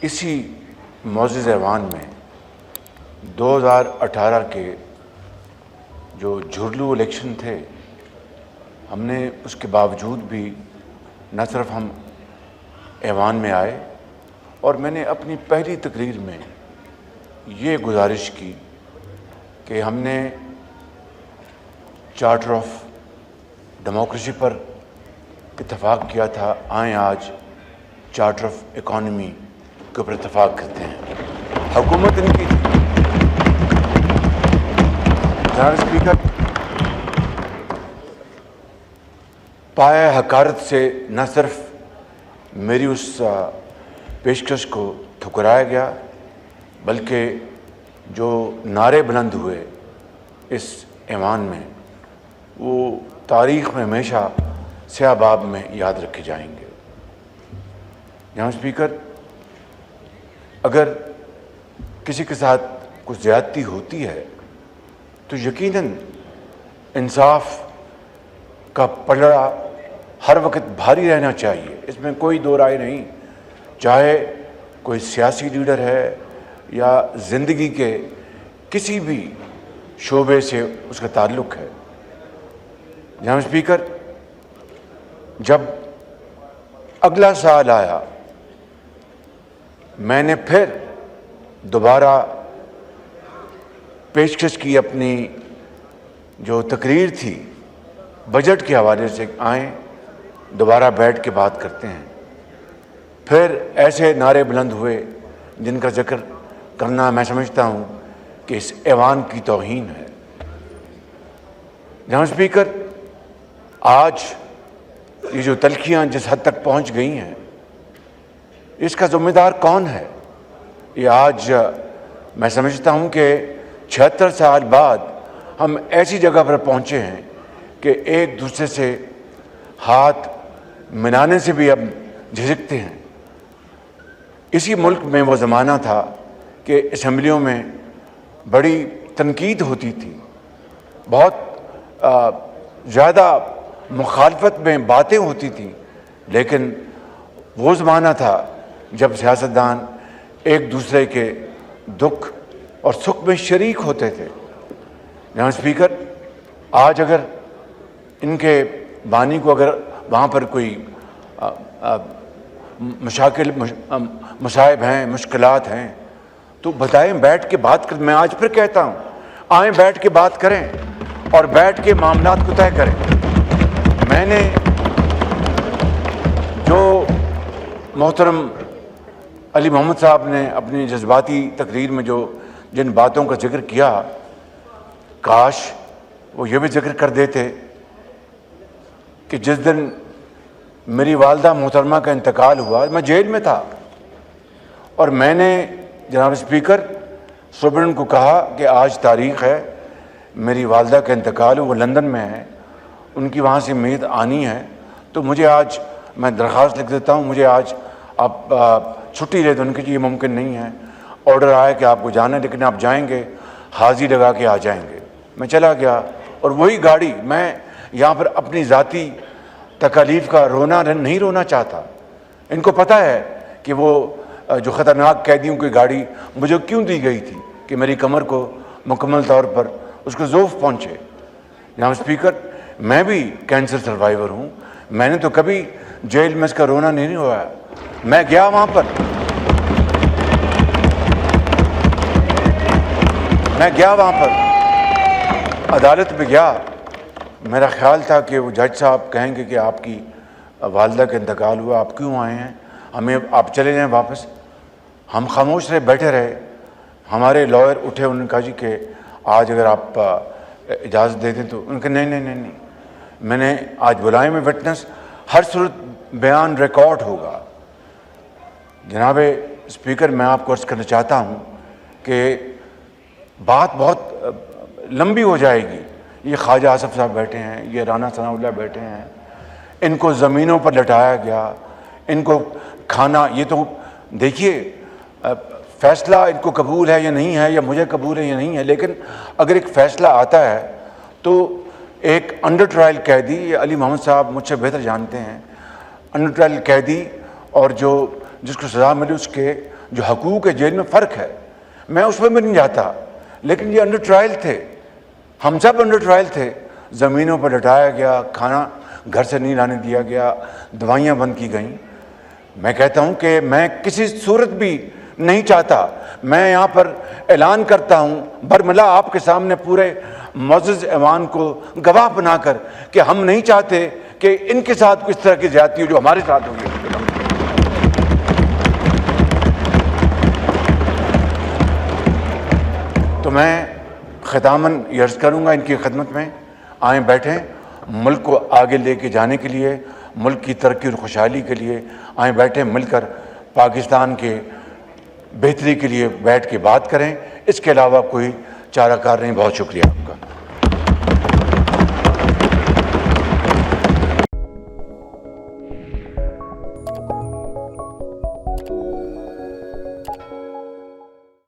اسی معزز ایوان میں 2018 کے جو جھرلو الیکشن تھے، ہم نے اس کے باوجود بھی نہ صرف ہم ایوان میں آئے، اور میں نے اپنی پہلی تقریر میں یہ گزارش کی کہ ہم نے چارٹر آف ڈیموکریسی پر اتفاق کیا تھا، آئیں آج چارٹر آف اکانومی کے اوپر اتفاق کرتے ہیں۔ حکومت ان کی تھی۔ جناب اسپیکر، پایہ حقارت سے نہ صرف میری اس پیشکش کو ٹھکرایا گیا، بلکہ جو نعرے بلند ہوئے اس ایوان میں، وہ تاریخ میں ہمیشہ سیاہ باب میں یاد رکھے جائیں گے۔ جناب اسپیکر، اگر کسی کے ساتھ کچھ زیادتی ہوتی ہے تو یقیناً انصاف کا پلڑا ہر وقت بھاری رہنا چاہیے، اس میں کوئی دو رائے نہیں، چاہے کوئی سیاسی لیڈر ہے یا زندگی کے کسی بھی شعبے سے اس کا تعلق ہے۔ جناب اسپیکر، جب اگلا سال آیا، میں نے پھر دوبارہ پیشکش کی اپنی جو تقریر تھی بجٹ کے حوالے سے، آئیں دوبارہ بیٹھ کے بات کرتے ہیں۔ پھر ایسے نعرے بلند ہوئے جن کا ذکر کرنا میں سمجھتا ہوں کہ اس ایوان کی توہین ہے۔ جناب اسپیکر، آج یہ جو تلخیاں جس حد تک پہنچ گئی ہیں، اس کا ذمہ دار کون ہے؟ یہ آج میں سمجھتا ہوں کہ 76 سال بعد ہم ایسی جگہ پر پہنچے ہیں کہ ایک دوسرے سے ہاتھ ملانے سے بھی اب جھجکتے ہیں۔ اسی ملک میں وہ زمانہ تھا کہ اسمبلیوں میں بڑی تنقید ہوتی تھی، بہت زیادہ مخالفت میں باتیں ہوتی تھیں، لیکن وہ زمانہ تھا جب سیاستدان ایک دوسرے کے دکھ اور سکھ میں شریک ہوتے تھے۔ جناب اسپیکر، آج اگر ان کے بانی کو اگر وہاں پر کوئی مصائب ہیں، مشکلات ہیں، تو بتائیں، بیٹھ کے بات کریں۔ میں آج پھر کہتا ہوں، آئیں بیٹھ کے بات کریں اور بیٹھ کے معاملات کو طے کریں۔ میں نے جو محترم علی محمد صاحب نے اپنی جذباتی تقریر میں جن باتوں کا ذکر کیا، کاش وہ یہ بھی ذکر کر دیتے کہ جس دن میری والدہ محترمہ کا انتقال ہوا، میں جیل میں تھا، اور میں نے جناب اسپیکر سپرنٹینڈنٹ کو کہا کہ آج تاریخ ہے، میری والدہ کا انتقال وہ لندن میں ہے، ان کی وہاں سے میت آنی ہے، تو مجھے آج میں درخواست لکھ دیتا ہوں، مجھے آج آپ چھٹی لے دو۔ ان کی یہ ممکن نہیں ہے، آرڈر آیا کہ آپ کو جانا ہے، لیکن آپ جائیں گے، حاضری لگا کے آ جائیں گے۔ میں چلا گیا، اور وہی گاڑی، میں یہاں پر اپنی ذاتی تکالیف کا نہیں رونا چاہتا۔ ان کو پتہ ہے کہ وہ جو خطرناک قیدیوں کی گاڑی مجھے کیوں دی گئی تھی، کہ میری کمر کو مکمل طور پر اس کو ضعف پہنچے۔ جناب اسپیکر، میں بھی کینسر سروائیور ہوں، میں نے تو کبھی جیل میں اس کا رونا نہیں ہوا۔ میں گیا وہاں پر، عدالت میں گیا، میرا خیال تھا کہ وہ جج صاحب کہیں گے کہ آپ کی والدہ کا انتقال ہوا، آپ کیوں آئے ہیں، آپ چلے جائیں واپس۔ ہم خاموش رہے، بیٹھے رہے۔ ہمارے لائر اٹھے، انہوں نے کہا جی کہ آج اگر آپ اجازت دے دیں تو۔ ان کے نہیں، میں نے آج بلائے میں وٹنس، ہر صورت بیان ریکارڈ ہوگا۔ جناب اسپیکر، میں آپ کو عرض کرنا چاہتا ہوں کہ بات بہت لمبی ہو جائے گی۔ یہ خواجہ آصف صاحب بیٹھے ہیں، یہ رانا ثناء اللہ بیٹھے ہیں، ان کو زمینوں پر لٹایا گیا، ان کو کھانا، یہ تو دیکھیے فیصلہ ان کو قبول ہے یا نہیں ہے، یا مجھے قبول ہے یا نہیں ہے، لیکن اگر ایک فیصلہ آتا ہے تو ایک انڈر ٹرائل قیدی، علی محمد صاحب مجھ سے بہتر جانتے ہیں، انڈر ٹرائل قیدی اور جس کو سزا ملی، اس کے جو حقوق ہے جیل میں فرق ہے، میں اس میں بھی نہیں جاتا، لیکن یہ انڈر ٹرائل تھے، ہم سب انڈر ٹرائل تھے، زمینوں پر لٹایا گیا، کھانا گھر سے نہیں لانے دیا گیا، دوائیاں بند کی گئیں۔ میں کہتا ہوں کہ میں کسی صورت بھی نہیں چاہتا، میں یہاں پر اعلان کرتا ہوں برملا آپ کے سامنے پورے معزز ایوان کو گواہ بنا کر کہ ہم نہیں چاہتے کہ ان کے ساتھ کس طرح کی زیادتی ہو جو ہمارے ساتھ ہوئی ہے۔ تو میں ختاماً یہ عرض کروں گا ان کی خدمت میں، آئیں بیٹھیں، ملک کو آگے لے کے جانے کے لیے، ملک کی ترقی اور خوشحالی کے لیے آئیں بیٹھیں، مل کر پاکستان کے بہتری کے لیے بیٹھ کے بات کریں، اس کے علاوہ کوئی چارہ کار نہیں۔ بہت شکریہ۔